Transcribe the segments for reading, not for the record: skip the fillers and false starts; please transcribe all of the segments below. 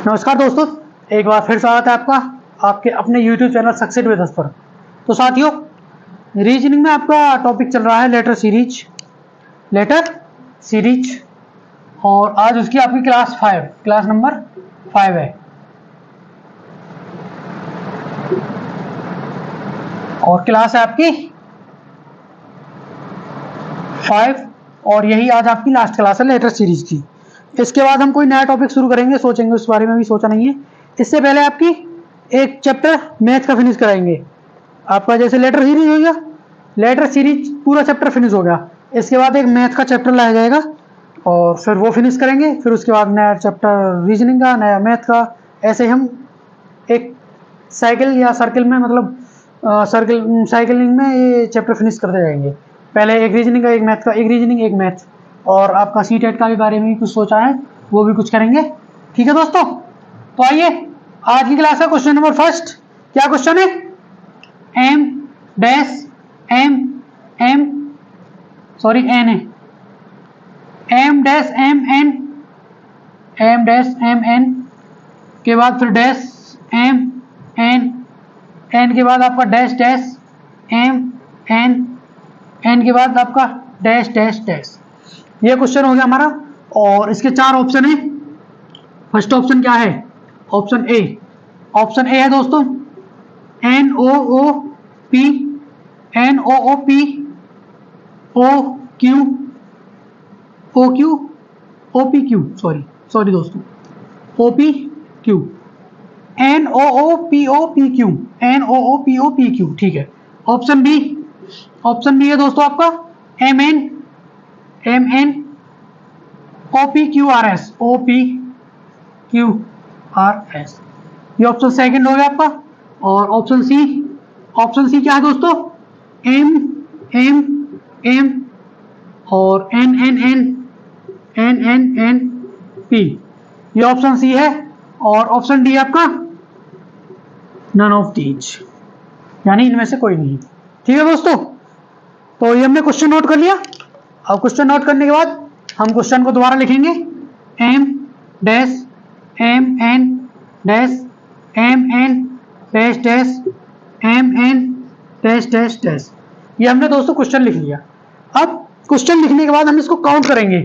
नमस्कार दोस्तों, एक बार फिर स्वागत है आपका आपके अपने YouTube channel success with us पर। तो साथियों, रीजनिंग में आपका टॉपिक चल रहा है लेटर सीरीज और आज उसकी आपकी क्लास नंबर 5 है। और क्लास है आपकी 5 और यही आज आपकी लास्ट क्लास है लेटर सीरीज की। इसके बाद हम कोई नया टॉपिक शुरू करेंगे, सोचेंगे उस बारे में भी सोचा नहीं है। इससे पहले आपकी एक चैप्टर मैथ का फिनिश कराएंगे। आपका जैसे लेटर सीरीज हो गया, लेटर सीरीज पूरा चैप्टर फिनिश हो गया, इसके बाद एक मैथ का चैप्टर लाया जाएगा और फिर वो फिनिश करेंगे। फिर उसके बाद नया चैप्टर रीजनिंग का, नया मैथ का, ऐसे हम एक साइकिल या सर्किल में मतलब साइकिलिंग में ये चैप्टर फिनिश करते जाएंगे। पहले एक रीजनिंग का, एक मैथ का, एक रीजनिंग एक मैथ, और आपका सीटेट का भी बारे में भी कुछ सोचा है, वो भी कुछ करेंगे। ठीक है दोस्तों, तो आइए आज की क्लास का क्वेश्चन नंबर फर्स्ट। क्या क्वेश्चन है? M dash M M sorry N है, एम डैश एम एन के बाद फिर डैश एम एन के बाद आपका डैश डैश एम एन के बाद आपका डैश डैश डैश। ये क्वेश्चन हो गया हमारा और इसके 4 ऑप्शन है। फर्स्ट ऑप्शन क्या है? ऑप्शन ए है दोस्तों N O O P O P Q sorry दोस्तों, O P Q, N O P Q. ठीक है। ऑप्शन बी है दोस्तों आपका M N O P Q R S. ये ऑप्शन सेकंड हो गया आपका। और ऑप्शन सी क्या है दोस्तों? एम और एन पी। ये ऑप्शन सी है। और ऑप्शन डी आपका नन ऑफ दीज, यानी इनमें से कोई नहीं। ठीक है दोस्तों, तो ये हमने क्वेश्चन नोट कर लिया। अब क्वेश्चन नोट करने के बाद हम क्वेश्चन को दोबारा लिखेंगे। M dash M N dash dash dash M N dash dash dash. ये हमने दोस्तों क्वेश्चन लिख लिया। अब क्वेश्चन लिखने के बाद हम इसको काउंट करेंगे,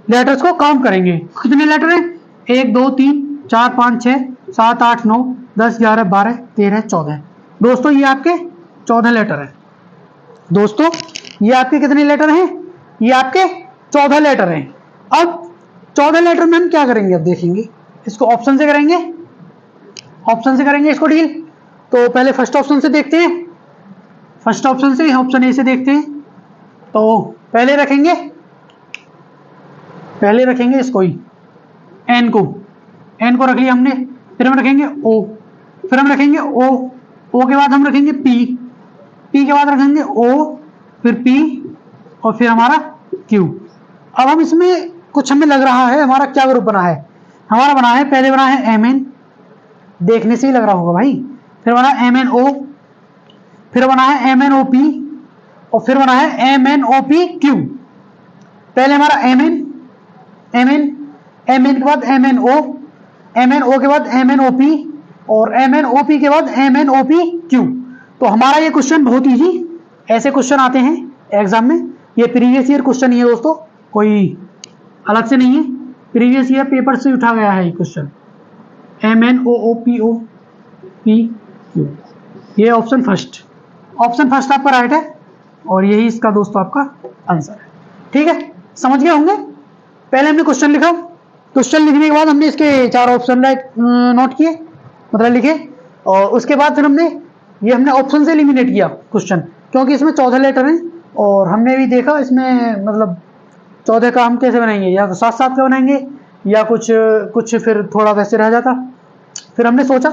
लेटर्स को काउंट करेंगे। कितने लेटर हैं? 1 2 3 4 5 6 7 8 9 10 11 12 13 14। दोस्तों ये आपके 14 लेटर हैं। दोस्तों ये आपके कितने लेटर हैं? ये आपके 14 लेटर हैं। अब 14 लेटर में हम क्या करेंगे? अब देखेंगे इसको ऑप्शन से करेंगे, इसको डील। तो पहले फर्स्ट ऑप्शन से देखते हैं, ऑप्शन ए से देखते हैं। तो पहले रखेंगे इसको ही, एन को रख लिया हमने। फिर हम रखेंगे ओ, ओ के बाद हम रखेंगे पी के बाद रखेंगे ओ, फिर पी और फिर हमारा क्यू। अब हम इसमें कुछ हमें लग रहा है हमारा क्या ग्रुप बना है? हमारा बना है, पहले बना है एम एन, देखने से ही लग रहा होगा भाई। फिर बना एम एन ओ, फिर बना है एम एन ओ पी और फिर बना है M N O P Q. पहले हमारा एम एन के बाद एम एन ओ के बाद एम एन ओ पी और एम एन ओ पी के बाद M N O P Q. तो हमारा ये क्वेश्चन बहुत इजी, ऐसे क्वेश्चन आते हैं एग्जाम में। ये प्रीवियस ईयर क्वेश्चन ही है दोस्तों, कोई अलग से नहीं है, प्रीवियस ईयर पेपर से उठा गया है ये question. M N O P Q, ये ऑप्शन फर्स्ट आपका राइट है और यही इसका दोस्तों आपका आंसर है। ठीक है, समझ गए होंगे। पहले हमने क्वेश्चन लिखा, क्वेश्चन लिखने के बाद हमने इसके 4 ऑप्शन नोट किए, मतलब लिखे। और उसके बाद फिर हमने ऑप्शन से एलिमिनेट किया क्वेश्चन, क्योंकि इसमें 14 लेटर हैं और हमने भी देखा इसमें मतलब 14 का हम कैसे बनाएंगे, या तो 7 का बनाएंगे या कुछ फिर थोड़ा वैसे रह जाता। फिर हमने सोचा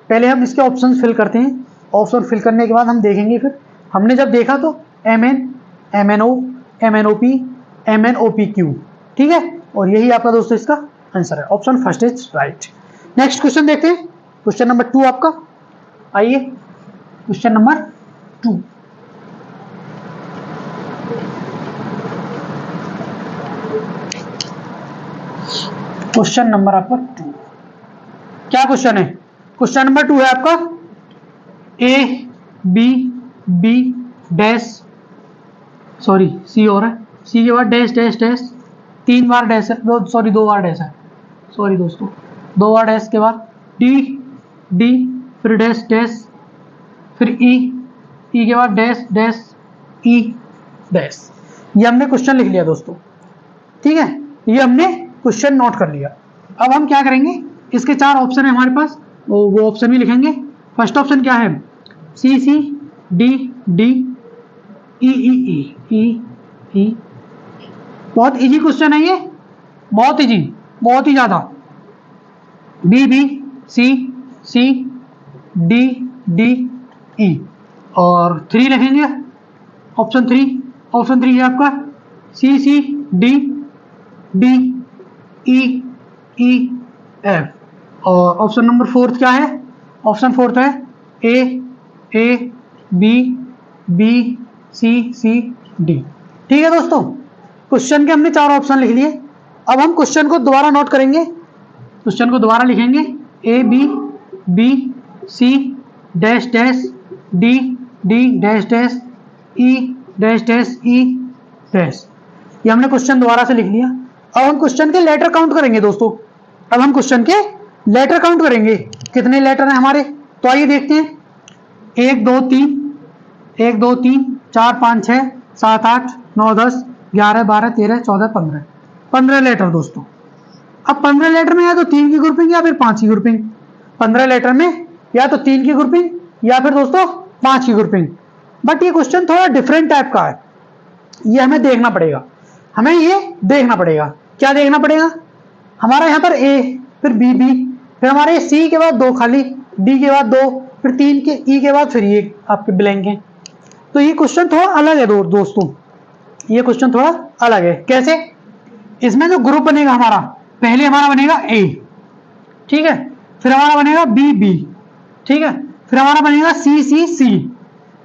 पहले हम इसके ऑप्शन फिल करते हैं, ऑप्शन फिल करने के बाद हम देखेंगे। फिर हमने जब देखा तो M N O P Q. ठीक है, और यही आपका दोस्तों इसका आंसर है, option first is right. Next question देखते हैं, क्वेश्चन नंबर 2 आपका। आइए क्वेश्चन नंबर 2। क्वेश्चन नंबर आपका 2। क्या क्वेश्चन है? क्वेश्चन नंबर 2 है आपका A B B dash, sorry C और है, सी के बाद डैश डैश डैश, 3 बार डैश है, सॉरी 2 बार डैश है, सॉरी दोस्तों 2 बार डैश के बाद डी डी, फिर डैश डैश, फिर ई के बाद डैश डैश ई डैश। ये हमने क्वेश्चन लिख लिया दोस्तों, ठीक है, ये हमने क्वेश्चन नोट कर लिया। अब हम क्या करेंगे, इसके 4 ऑप्शन है हमारे पास, वो ऑप्शन भी लिखेंगे। फर्स्ट ऑप्शन क्या है? C C D D E ई ई ई ई। बहुत इजी क्वेश्चन है ये, बहुत इजी, बहुत ही ज्यादा। B B C C D D E, और 3 लिखेंगे ऑप्शन 3। ऑप्शन 3 है आपका C C D D E E F, और ऑप्शन नंबर 4 क्या है? ऑप्शन 4 है A B B C C D. ठीक है दोस्तों, क्वेश्चन के हमने 4 ऑप्शन लिख लिए। अब हम क्वेश्चन को दोबारा नोट करेंगे, क्वेश्चन को दोबारा लिखेंगे, A B B C dash dash D D dash dash E dash dash E dash. ये हमने क्वेश्चन दोबारा से लिख लिया। अब हम क्वेश्चन के लेटर काउंट करेंगे दोस्तों। अब हम क्वेश्चन के लेटर काउंट करेंगे, कितने लेटर हैं हमारे, तो आइए देखते हैं। 1 2 3 1 2 3 4 5 6 7 8 9 10 11 12 13 14 15 15 लेटर दोस्तों। अब 15 लेटर में या तो 3 की ग्रुपिंग या फिर 5 की ग्रुपिंग। 15 लेटर में या तो 3 की ग्रुपिंग या फिर दोस्तों 5 की ग्रुपिंग। बट ये क्वेश्चन थोड़ा डिफरेंट टाइप का है, ये हमें देखना पड़ेगा, हमें ये देखना पड़ेगा। क्या देखना पड़ेगा? हमारा यहाँ पर ए, फिर बी बी, फिर हमारे सी के बाद 2 खाली, डी के बाद 2, फिर 3 के, ई के बाद फिर ये आपके ब्लैंक हैं। तो ये क्वेश्चन थोड़ा अलग है दोस्तों, ये क्वेश्चन थोड़ा अलग है। कैसे? इसमें जो ग्रुप बनेगा हमारा, पहले हमारा बनेगा ए, ठीक है, फिर हमारा बनेगा बी बी, ठीक है, फिर हमारा बनेगा सी सी सी,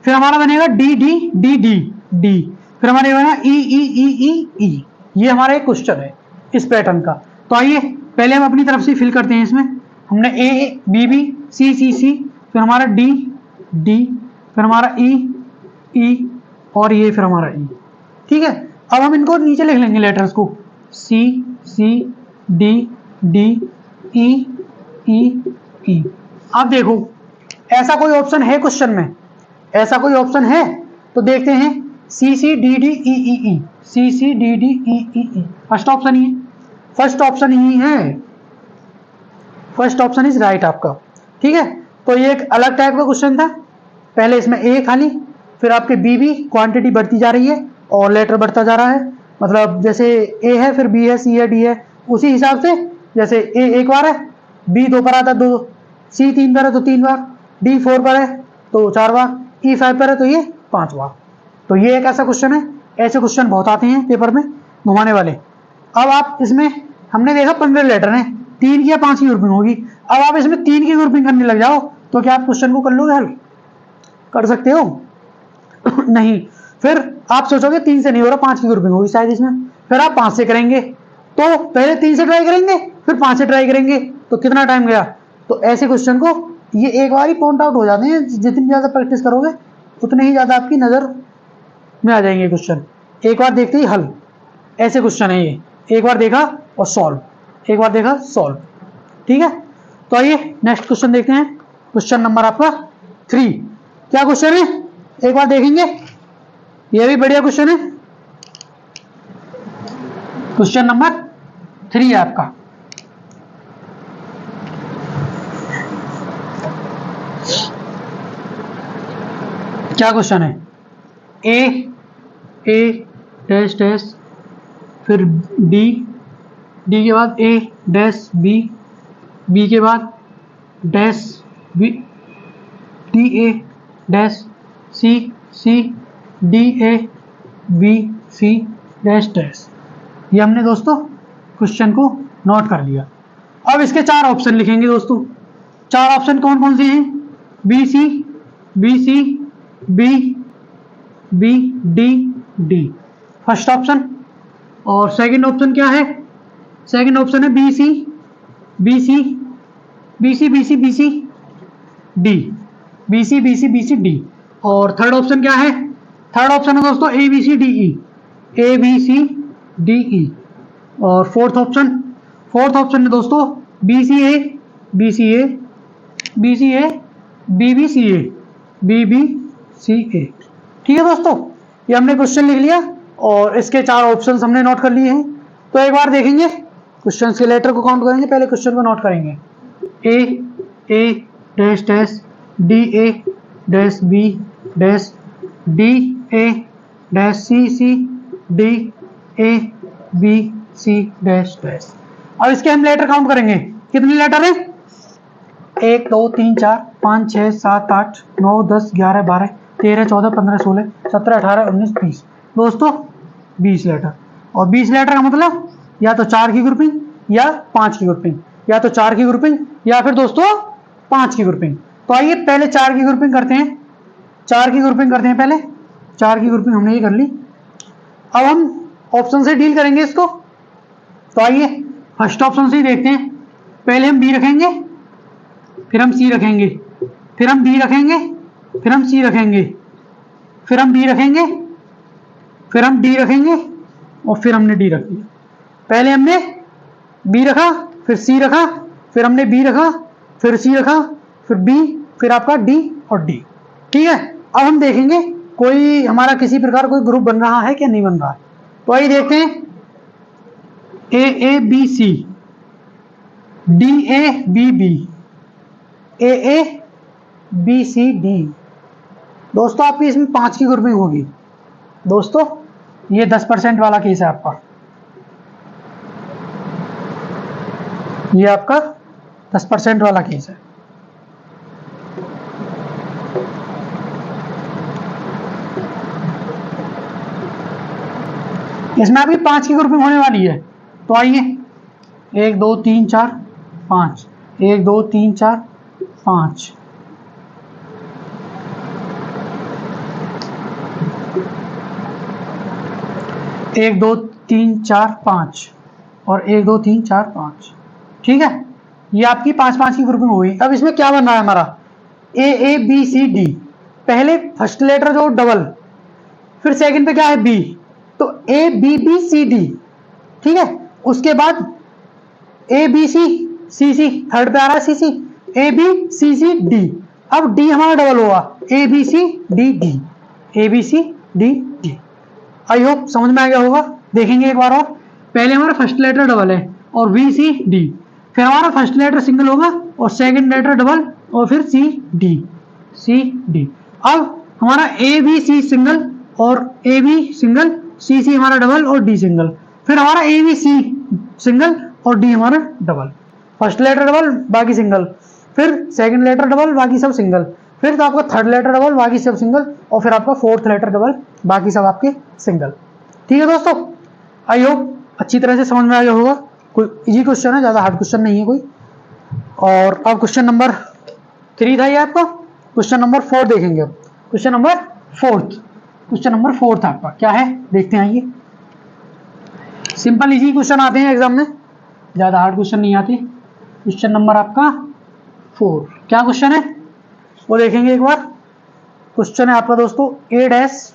फिर हमारा बनेगा D D D D D, फिर हमारे बनेगा ई ई ई ई ई। ये हमारा एक क्वेश्चन है इस पैटर्न का। तो आइए पहले हम अपनी तरफ से फिल करते हैं। इसमें हमने ए बी बी सी सी सी, फिर हमारा डी डी, फिर हमारा ई ई, और ये फिर हमारा ई। ठीक है, अब हम इनको नीचे लिख लेंगे लेटर्स को, सी सी डी डी ई ई ई। अब देखो ऐसा कोई ऑप्शन है क्वेश्चन में, ऐसा कोई ऑप्शन है तो देखते हैं। सी सी डी डी ई ई ई, सी सी डी डी ई ई ई, फर्स्ट ऑप्शन ही है, फर्स्ट ऑप्शन ही है, फर्स्ट ऑप्शन इज राइट आपका। ठीक है, तो ये एक अलग टाइप का क्वेश्चन था। पहले इसमें ए खाली, फिर आपके बी बी, क्वांटिटी बढ़ती जा रही है और लेटर बढ़ता जा रहा है। मतलब जैसे ए है, फिर बी है, सी है, डी है, उसी हिसाब से जैसे ए 1 बार है, बी 2 पर आता है 2, सी 3 पर है तो 3 बार, डी 4 पर है तो 4 बार, ई 5 पर है तो ये 5 बार। तो ये एक ऐसा क्वेश्चन है। ऐसे क्वेश्चन बहुत आते हैं पेपर में घुमाने वाले। अब आप इसमें हमने देखा 15 लेटर हैं, 3 की या 5 की ग्रुपिंग होगी। अब आप इसमें 3 की ग्रुपिंग करने लग जाओ तो क्या आप क्वेश्चन को कर लोगे हल? कर सकते हो? नहीं, फिर आप सोचोगे 3 से नहीं हो रहा, 5 की ग्रुपिंग होगी शायद इसमें, फिर आप 5 से करेंगे। तो पहले 3 से ट्राई करेंगे, फिर 5 से ट्राई करेंगे, तो कितना टाइम गया। तो ऐसे क्वेश्चन को ये एक बार ही पॉइंट आउट हो जाते हैं। जितनी ज्यादा प्रैक्टिस करोगे उतने ही ज्यादा आपकी नजर में आ जाएंगे क्वेश्चन। एक बार देखते ही हल, ऐसे क्वेश्चन है ये, एक बार देखा और सॉल्व, एक बार देखा सॉल्व। ठीक है, तो आइए नेक्स्ट क्वेश्चन देखते हैं। क्वेश्चन नंबर आपका 3। क्या क्वेश्चन है एक बार देखेंगे, ये भी बढ़िया क्वेश्चन है। क्वेश्चन नंबर 3 है आपका। क्या क्वेश्चन है? ए डैश डैश, फिर डी के बाद ए डैश बी के बाद dash B, D A dash C D A B C dash dash. ये हमने दोस्तों क्वेश्चन को नोट कर लिया। अब इसके 4 ऑप्शन लिखेंगे दोस्तों। 4 ऑप्शन कौन कौन से हैं? B C B D D, first option. और सेकंड ऑप्शन क्या है? सेकंड ऑप्शन है B C B C B C B C D, B C B C B C D. और थर्ड ऑप्शन क्या है? थर्ड ऑप्शन है दोस्तों A B C D E, A B C D E. और fourth option है दोस्तों B C A B C A B C A B B C A B B C A. ठीक है दोस्तों, ये हमने क्वेश्चन लिख लिया और इसके 4 ऑप्शंस हमने नोट कर लिए हैं। तो एक बार देखेंगे क्वेश्चन के लेटर को काउंट करेंगे, पहले क्वेश्चन को नोट करेंगे। A dash dash D A dash B dash D A dash C C D A B C dash dash. अब इसके हम लेटर काउंट करेंगे, कितने लेटर हैं? 1 2 3 4 5 6 7 8 9 10 11 12 13 14 15 16 17 18 19 20। दोस्तों 20 लेटर। और 20 लेटर का मतलब या तो 4 की ग्रुपिंग या 5 की ग्रुपिंग, या तो 4 की ग्रुपिंग या फिर दोस्तों 5 की ग्रुपिंग। तो आइए पहले 4 की ग्रुपिंग करते हैं, 4 की ग्रुपिंग करते हैं। पहले 4 की ग्रुपिंग हमने ये कर ली। अब हम ऑप्शन से डील करेंगे इसको। तो आइए फर्स्ट ऑप्शन से ही देखते हैं। पहले हम बी रखेंगे, फिर हम सी रखेंगे, फिर हम डी रखेंगे, फिर हम सी रखेंगे, फिर हम बी रखेंगे, फिर हम डी रखेंगे और फिर हमने डी रख दिया। पहले हमने बी रखा, फिर सी रखा, फिर हमने बी रखा, फिर सी रखा, फिर बी, फिर आपका डी और डी। ठीक है, अब हम देखेंगे कोई हमारा किसी प्रकार कोई ग्रुप बन रहा है क्या नहीं बन रहा है। तो आइए देखते हैं। A B C, D A B B, A B C D. दोस्तों आपकी इसमें 5 की ग्रुपिंग होगी। दोस्तों ये 10% वाला केस है आपका, ये आपका 10% वाला केस है। इसमें आपकी 5 की ग्रुपिंग होने वाली है। तो आइए 1 2 3 4 5, 1 2 3 4 5। एक दो तीन चार पाँच और 1 2 3 4 5। ठीक है, ये आपकी 5 की ग्रुपिंग हो गई। अब इसमें क्या बन रहा है हमारा? A B C D. पहले फर्स्ट लेटर जो डबल, फिर सेकंड पे क्या है बी, तो A B B C D. ठीक है, उसके बाद ए बी सी सी सी, थर्ड पे आ रहा है C C, A B C C D. अब डी हमारा डबल होगा, A B C D D, A B C D D. I hope समझ में आ गया होगा। देखेंगे एक बार और। पहले हमारा फर्स्ट लेटर डबल है और वी सी डी, फिर हमारा फर्स्ट लेटर सिंगल होगा और सेकंड लेटर डबल और फिर सी डी। अब हमारा ए बी सी सिंगल और ए बी सिंगल, सी सी हमारा डबल और डी सिंगल, फिर हमारा ए बी सी सिंगल और डी हमारा डबल। फर्स्ट लेटर डबल बाकी सिंगल, फिर सेकंड लेटर डबल बाकी सब सिंगल, फिर तो आपका थर्ड लेटर डबल बाकी सब सिंगल, और फिर आपका फोर्थ लेटर डबल बाकी सब आपके सिंगल। ठीक है दोस्तों, आई होप अच्छी तरह से समझ में आ गया होगा। कोई इजी क्वेश्चन है, ज़्यादा हार्ड क्वेश्चन नहीं है कोई। और अब क्वेश्चन नंबर 3 था ये आपका। क्वेश्चन नंबर 4 देखेंगे अब। क्वेश्चन नंबर 4 आपका क्या है देखते हैं। आइए, सिंपल इजी क्वेश्चन आते हैं एग्जाम में, ज़्यादा हार्ड क्वेश्चन नहीं आते। क्वेश्चन नंबर आपका 4 क्या क्वेश्चन है वो देखेंगे एक बार। क्वेश्चन है आपका दोस्तों A dash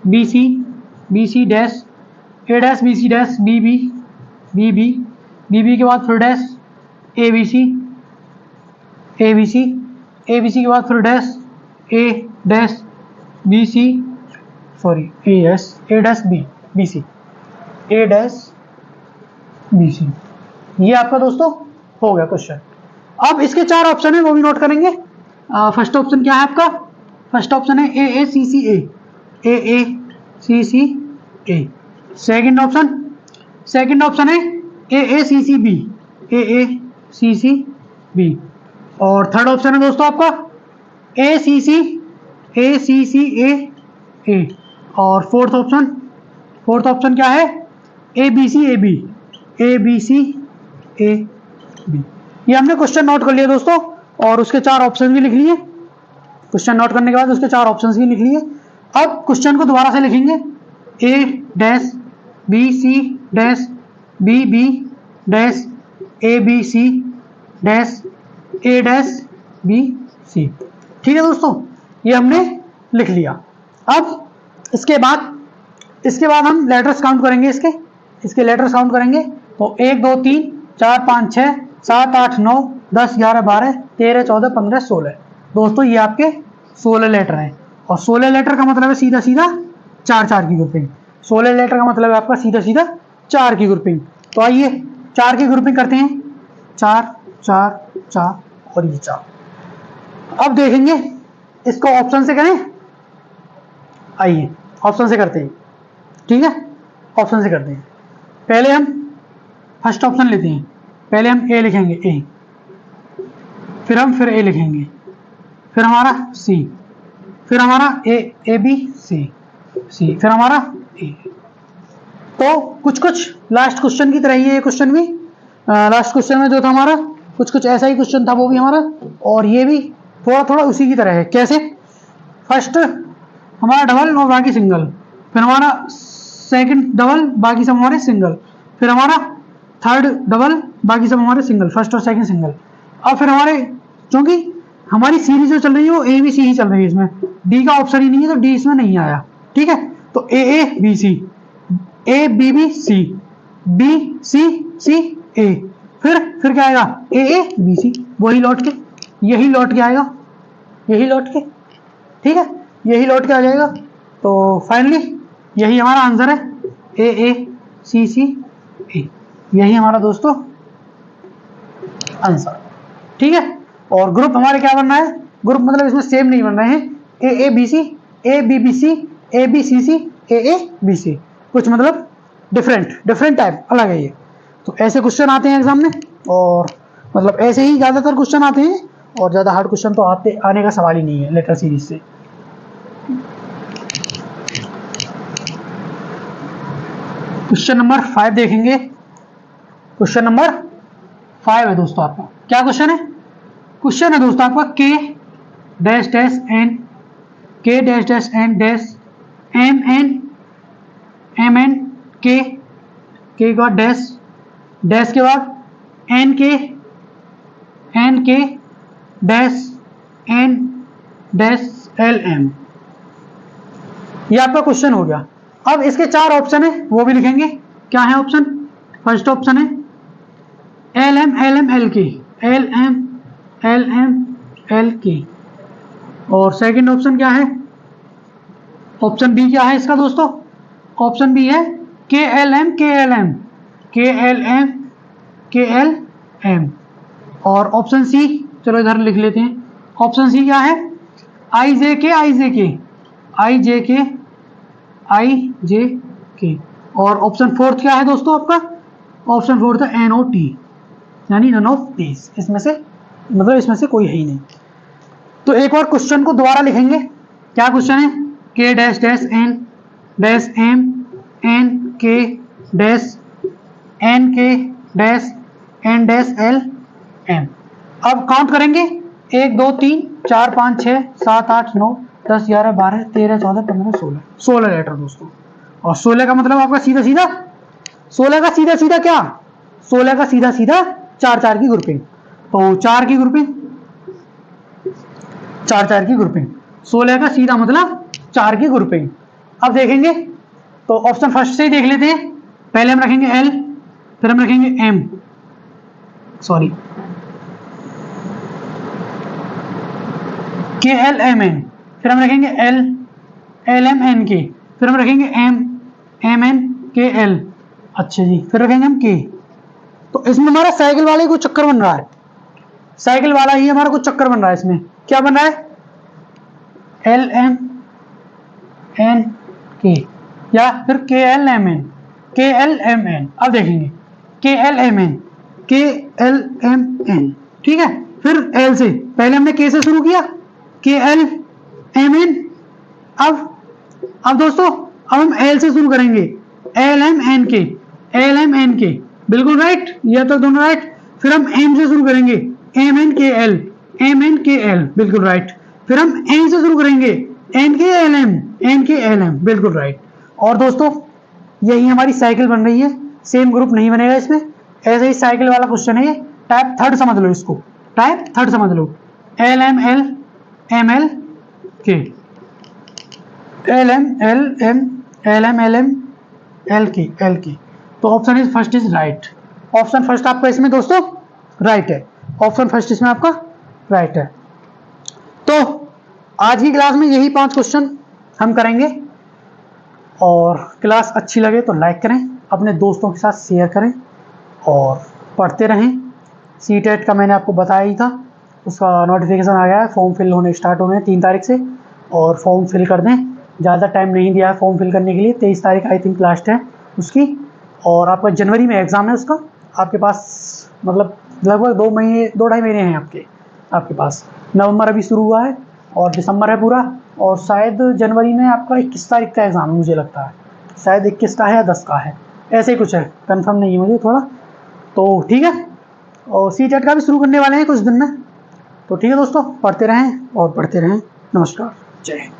B C dash, A dash B C dash B B के बाद फिर डैश ए बी सी के बाद फिर dash A dash B C, sorry A dash B C, A dash B सी। ये आपका दोस्तों हो गया क्वेश्चन। अब इसके 4 ऑप्शन है वो भी नोट करेंगे। फर्स्ट ऑप्शन क्या है आपका? फर्स्ट ऑप्शन है ए सी सी ए। सेकंड ऑप्शन है ए सी सी बी। और थर्ड ऑप्शन है दोस्तों आपका ए सी सी ए। और फोर्थ ऑप्शन क्या है? A B C A B. ये हमने क्वेश्चन नोट कर लिया दोस्तों, और उसके 4 ऑप्शन भी लिख लिए। क्वेश्चन नोट करने के बाद उसके 4 ऑप्शंस भी लिख लिए। अब क्वेश्चन को दोबारा से लिखेंगे। A dash B C dash B dash A B C dash A dash B C. ठीक है दोस्तों, ये हमने लिख लिया। अब इसके बाद हम लेटर्स काउंट करेंगे, इसके लेटर्स काउंट करेंगे। तो 1 2 3 4 5 6 7 8 9 10 11 12 13 14 15 16। दोस्तों ये आपके 16 लेटर हैं, और 16 लेटर का मतलब है सीधा सीधा 4 4 की ग्रुपिंग। 16 लेटर का मतलब है आपका सीधा सीधा 4 की ग्रुपिंग। तो आइए 4 की ग्रुपिंग करते हैं, 4 4 4 और ये 4। अब देखेंगे इसको ऑप्शन से करें, आइए ऑप्शन से करते हैं। ठीक है, ऑप्शन से करते हैं। पहले हम फर्स्ट ऑप्शन लेते हैं, पहले हम ए लिखेंगे, ए, फिर ए लिखेंगे, फिर हमारा सी, फिर हमारा ए बी सी, फिर हमारा ए। तो कुछ लास्ट क्वेश्चन की तरह ही है ये क्वेश्चन भी। लास्ट क्वेश्चन में जो था हमारा कुछ ऐसा ही क्वेश्चन था वो भी हमारा, और ये भी थोड़ा उसी की तरह है। कैसे? फर्स्ट हमारा डबल और बाकी सिंगल, फिर हमारा सेकंड डबल, बाकी सब हमारे सिंगल, फिर हमारा थर्ड डबल, बाकी सब हमारे सिंगल, फर्स्ट और सेकंड सिंगल। अब फिर हमारे, क्योंकि हमारी सीरीज जो चल रही है वो ए बी सी ही चल रही है, इसमें डी का ऑप्शन ही नहीं है, तो डी इसमें नहीं आया। ठीक है, तो A B C, A B B C, B C C A, फिर क्या आएगा? ए बी सी, वही लौट के, यही लौट के आएगा, यही लौट के। ठीक है, यही लौट के आ जाएगा। तो फाइनली यही हमारा आंसर है, ए सी सी ए, यही हमारा दोस्तों आंसर। ठीक है, और ग्रुप हमारे क्या बनना है? ग्रुप मतलब इसमें सेम नहीं बन रहे हैं, A B C, A B B C, A B C C, A B C, कुछ मतलब डिफरेंट टाइप अलग है ये। तो ऐसे क्वेश्चन आते हैं एग्जाम में, और मतलब ऐसे ही ज़्यादातर क्वेश्चन आते हैं, और ज़्यादा हार्ड क्वेश्चन तो आने का सवाल ही नहीं है लेटर सीरीज से। क्वेश्चन नंबर 5 देखेंगे। क्वेश्चन नंबर 5 है दोस्तों आपका, क्या क्वेश्चन है? क्वेश्चन है दोस्तों आपका K dash dash N, K dash dash N dash M N के बाद डैश के बाद N K dash N dash L M. ये आपका क्वेश्चन हो गया। अब इसके 4 ऑप्शन है, वो भी लिखेंगे। क्या है ऑप्शन? फर्स्ट ऑप्शन है एल एम एल के, एल एम एल के। और सेकंड ऑप्शन क्या है? ऑप्शन बी क्या है इसका दोस्तों? ऑप्शन बी है के एल एम। और ऑप्शन सी, चलो इधर लिख लेते हैं। ऑप्शन सी क्या है? आई जे के। और ऑप्शन फोर्थ क्या है दोस्तों आपका? ऑप्शन फोर्थ है एन ओ टी, यानी नन ऑफ दीज। इसमें से कोई है ही नहीं। तो एक और क्वेश्चन को दोबारा लिखेंगे। क्या क्वेश्चन है? K dash dash N dash M N K dash N K dash N dash L M. अब काउंट करेंगे, 1 2 3 4 5 6 7 8 9 10 11 12 13 14 15 16, 16 लेटर दोस्तों। और 16 का मतलब आपका सीधा सीधा 16 का सीधा सीधा क्या? 16 का सीधा सीधा 4 4 की ग्रुपिंग। तो 4 की ग्रुपिंग, 4 4 की ग्रुपिंग, 16 का सीधा मतलब 4 की ग्रुपिंग। अब देखेंगे तो ऑप्शन फर्स्ट से ही देख लेते हैं। पहले हम रखेंगे एल, फिर हम रखेंगे एम, सॉरी के एल एम एन, फिर हम रखेंगे एल एम एन के, फिर हम रखेंगे एम एन के एल। अच्छा जी, फिर रखेंगे हम के। तो इसमें हमारा साइकिल वाला ही कुछ चक्कर बन रहा है, साइकिल वाला ही हमारा कुछ चक्कर बन रहा है। इसमें क्या बन रहा है? एल एम एन के, या फिर के एल एम एन। अब देखेंगे के एल एम एन, ठीक है। फिर एल से, पहले हमने के से शुरू किया, के एल एम एन। अब दोस्तों अब हम एल से शुरू करेंगे, एल एम एन के, बिल्कुल राइट, ये तो दोनों राइट। फिर हम एम से शुरू करेंगे, एम एन के एल, बिल्कुल राइट। फिर हम एन से शुरू करेंगे, एन के एल एम, बिल्कुल राइट। और दोस्तों यही हमारी साइकिल बन रही है, सेम ग्रुप नहीं बनेगा इसमें, ऐसे ही साइकिल वाला क्वेश्चन है ये। टाइप थर्ड समझ लो इसको, टाइप थर्ड समझ लो, L M L M L के, L M L M L M L M L की। तो option is first is right. Option first आपका इसमें दोस्तों राइट है, ऑप्शन फर्स्ट इसमें आपका राइट है। तो आज की क्लास में यही 5 क्वेश्चन हम करेंगे, और क्लास अच्छी लगे तो लाइक करें, अपने दोस्तों के साथ शेयर करें और पढ़ते रहें। सीटेट का मैंने आपको बताया ही था, उसका नोटिफिकेशन आ गया है, फॉर्म फिल होने स्टार्ट होने 3 तारीख से, और फॉर्म फिल कर दें। ज़्यादा टाइम नहीं दिया है फॉर्म फिल करने के लिए, 23 तारीख आई थिंक लास्ट है उसकी, और आपका जनवरी में एग्ज़ाम है उसका। आपके पास मतलब लगभग 2-2.5 महीने हैं आपके पास। नवंबर अभी शुरू हुआ है और दिसंबर है पूरा, और शायद जनवरी में आपका 21 तारीख का एग्ज़ाम है मुझे लगता है, शायद 21 का है या 10 का है, ऐसे ही कुछ है, कंफर्म नहीं है मुझे थोड़ा। तो ठीक है, और सीटेट का भी शुरू करने वाले हैं कुछ दिन में। तो ठीक है दोस्तों, पढ़ते रहें और पढ़ते रहें। नमस्कार, जय हिंद।